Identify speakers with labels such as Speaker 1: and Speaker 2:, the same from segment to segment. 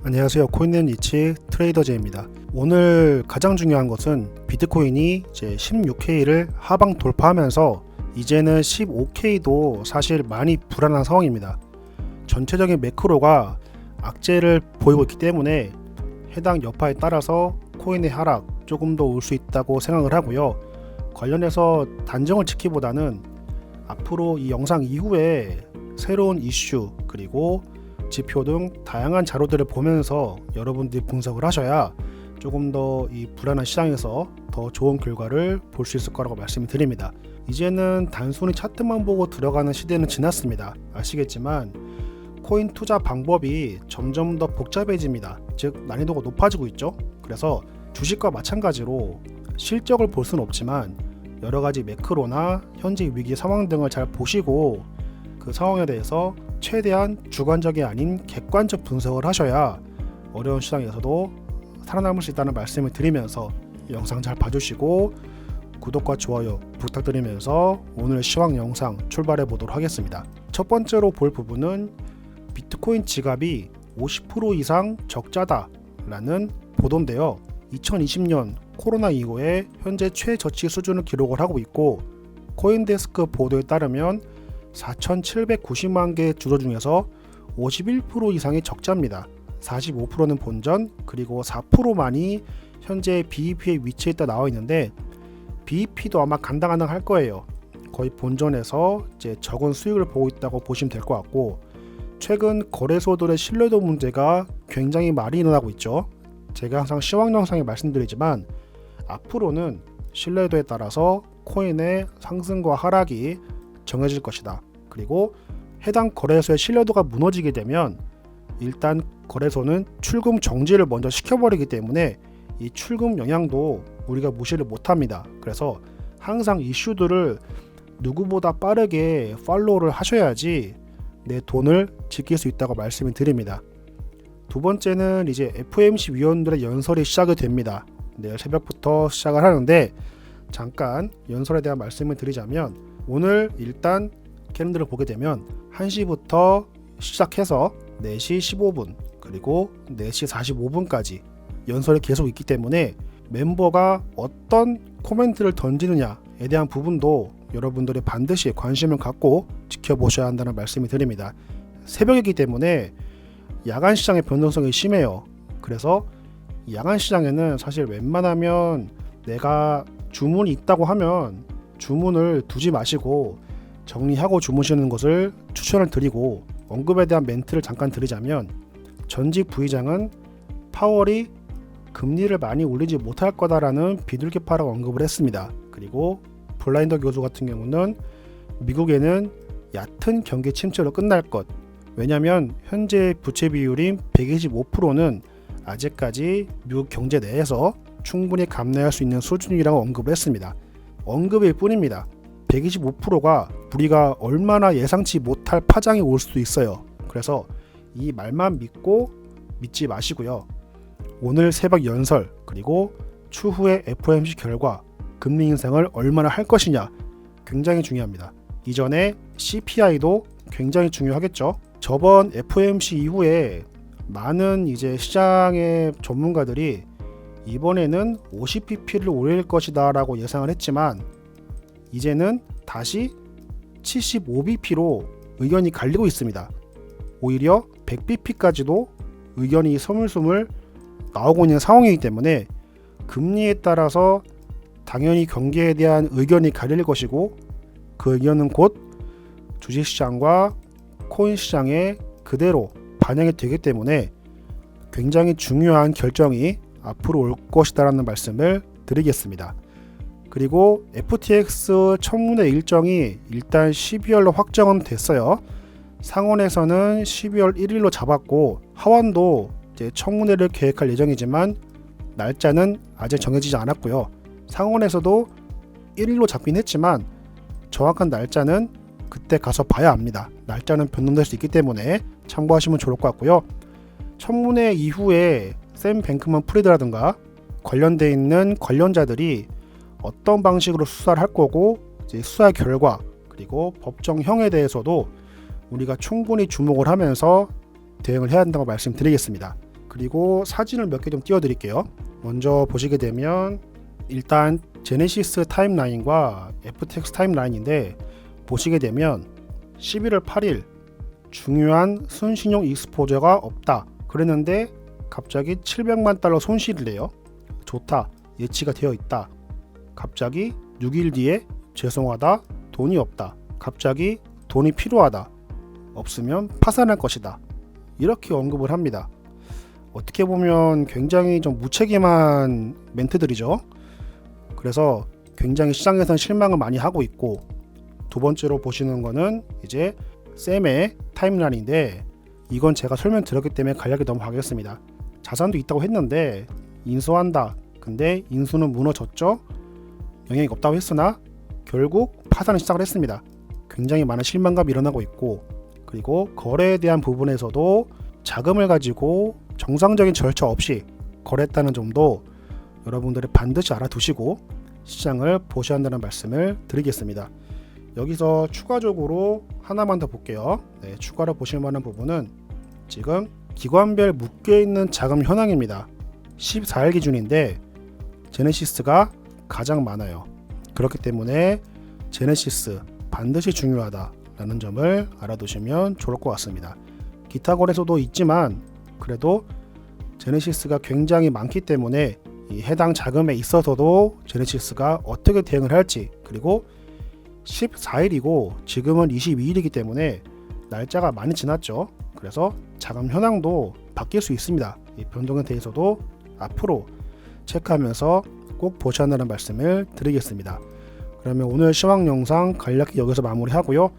Speaker 1: 안녕하세요. 코인앤리치 트레이더 제입니다. 오늘 가장 중요한 것은 비트코인이 이제 16K를 하방 돌파하면서 이제는 15K도 사실 많이 불안한 상황입니다. 전체적인 매크로가 악재를 보이고 있기 때문에 해당 여파에 따라서 코인의 하락 조금 더 올 수 있다고 생각을 하고요. 관련해서 단정을 짓기보다는 앞으로 이 영상 이후에 새로운 이슈 그리고 지표 등 다양한 자료들을 보면서 여러분들이 분석을 하셔야 조금 더 이 불안한 시장에서 더 좋은 결과를 볼 수 있을 거라고 말씀을 드립니다. 이제는 단순히 차트만 보고 들어가는 시대는 지났습니다. 아시겠지만 코인 투자 방법이 점점 더 복잡해집니다. 즉 난이도가 높아지고 있죠. 그래서 주식과 마찬가지로 실적을 볼 수는 없지만 여러가지 매크로나 현재 위기 상황 등을 잘 보시고 그 상황에 대해서 최대한 주관적이 아닌 객관적 분석을 하셔야 어려운 시장에서도 살아남을 수 있다는 말씀을 드리면서 영상 잘 봐주시고 구독과 좋아요 부탁드리면서 오늘 시황 영상 출발해 보도록 하겠습니다. 첫 번째로 볼 부분은 비트코인 지갑이 50% 이상 적자다 라는 보도인데요. 2020년 코로나 이후에 현재 최저치 수준을 기록을 하고 있고 코인데스크 보도에 따르면 4,790만 개 주도 중에서 51% 이상이 적자입니다. 45%는 본전 그리고 4%만이 현재 BEP에 위치해 있다 나와 있는데 BEP도 아마 간당간당할 거예요. 거의 본전에서 이제 적은 수익을 보고 있다고 보시면 될 것 같고 최근 거래소들의 신뢰도 문제가 굉장히 많이 일어나고 있죠. 제가 항상 시황 영상에 말씀드리지만 앞으로는 신뢰도에 따라서 코인의 상승과 하락이 정해질 것이다. 그리고 해당 거래소의 신뢰도가 무너지게 되면 일단 거래소는 출금 정지를 먼저 시켜버리기 때문에 이 출금 영향도 우리가 무시를 못합니다. 그래서 항상 이슈들을 누구보다 빠르게 팔로우를 하셔야지 내 돈을 지킬 수 있다고 말씀을 드립니다. 두 번째는 이제 FOMC 위원들의 연설이 시작이 됩니다. 내일 새벽부터 시작을 하는데 잠깐 연설에 대한 말씀을 드리자면 오늘 일단 캘린더를 보게 되면 1시부터 시작해서 4시 15분 그리고 4시 45분까지 연설이 계속 있기 때문에 멤버가 어떤 코멘트를 던지느냐에 대한 부분도 여러분들이 반드시 관심을 갖고 지켜보셔야 한다는 말씀을 드립니다. 새벽이기 때문에 야간 시장의 변동성이 심해요. 그래서 야간 시장에는 사실 웬만하면 내가 주문이 있다고 하면 주문을 두지 마시고 정리하고 주무시는 것을 추천을 드리고 언급에 대한 멘트를 잠깐 드리자면 전직 부의장은 파월이 금리를 많이 올리지 못할 거다라는 비둘기파라고 언급을 했습니다. 그리고 블라인더 교수 같은 경우는 미국에는 얕은 경기 침체로 끝날 것 왜냐하면 현재 부채 비율인 125%는 아직까지 미국 경제 내에서 충분히 감내할 수 있는 수준이라고 언급을 했습니다. 언급일 뿐입니다. 125%가 우리가 얼마나 예상치 못할 파장이 올 수도 있어요. 그래서 이 말만 믿고 믿지 마시고요. 오늘 새벽 연설 그리고 추후의 FOMC 결과 금리 인상을 얼마나 할 것이냐 굉장히 중요합니다. 이전에 CPI도 굉장히 중요하겠죠. 저번 FOMC 이후에 많은 이제 시장의 전문가들이 이번에는 50bp를 올릴 것이다 라고 예상을 했지만 이제는 다시 75bp로 의견이 갈리고 있습니다. 오히려 100bp까지도 의견이 서물서물 나오고 있는 상황이기 때문에 금리에 따라서 당연히 경기에 대한 의견이 갈릴 것이고 그 의견은 곧 주식시장과 코인시장에 그대로 반영이 되기 때문에 굉장히 중요한 결정이 앞으로 올 것이다라는 말씀을 드리겠습니다. 그리고 FTX 청문회 일정이 일단 12월로 확정은 됐어요. 상원에서는 12월 1일로 잡았고 하원도 이제 청문회를 계획할 예정이지만 날짜는 아직 정해지지 않았고요. 상원에서도 1일로 잡긴 했지만 정확한 날짜는 그때 가서 봐야 합니다. 날짜는 변동될 수 있기 때문에 참고하시면 좋을 것 같고요. 청문회 이후에 샘 뱅크먼 프리드라든가 관련돼 있는 관련자들이 어떤 방식으로 수사를 할 거고 이제 수사 결과 그리고 법정형에 대해서도 우리가 충분히 주목을 하면서 대응을 해야 한다고 말씀드리겠습니다. 그리고 사진을 몇 개 좀 띄워드릴게요. 먼저 보시게 되면 일단 제네시스 타임라인과 FTX 타임라인인데, 보시게 되면 11월 8일 중요한 순신용 익스포저가 없다 그랬는데 갑자기 700만 달러 손실을 내요. 좋다, 예치가 되어 있다. 갑자기 6일 뒤에 죄송하다, 돈이 없다. 갑자기 돈이 필요하다. 없으면 파산할 것이다. 이렇게 언급을 합니다. 어떻게 보면 굉장히 좀 무책임한 멘트들이죠. 그래서 굉장히 시장에서는 실망을 많이 하고 있고, 두 번째로 보시는 거는 이제 샘의 타임라인인데, 이건 제가 설명드렸기 때문에 간략히 넘어가겠습니다. 자산도 있다고 했는데 인수한다. 근데 인수는 무너졌죠. 영향이 없다고 했으나 결국 파산을 시작을 했습니다. 굉장히 많은 실망감이 일어나고 있고, 그리고 거래에 대한 부분에서도 자금을 가지고 정상적인 절차 없이 거래했다는 점도 여러분들이 반드시 알아두시고 시장을 보셔야 한다는 말씀을 드리겠습니다. 여기서 추가적으로 하나만 더 볼게요. 추가로 보실 만한 부분은 지금 기관별 묶여있는 자금 현황입니다. 14일 기준인데 제네시스가 가장 많아요. 그렇기 때문에 제네시스 반드시 중요하다라는 점을 알아두시면 좋을 것 같습니다. 기타 거래소도 있지만 그래도 제네시스가 굉장히 많기 때문에 이 해당 자금에 있어서도 제네시스가 어떻게 대응을 할지, 그리고 14일이고 지금은 22일이기 때문에 날짜가 많이 지났죠. 그래서 자금 현황도 바뀔 수 있습니다. 이 변동에 대해서도 앞으로 체크하면서 꼭 보셔야 한다는 말씀을 드리겠습니다. 그러면 오늘 시황 영상 간략히 여기서 마무리하고요.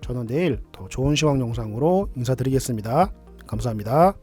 Speaker 1: 저는 내일 더 좋은 시황 영상으로 인사드리겠습니다. 감사합니다.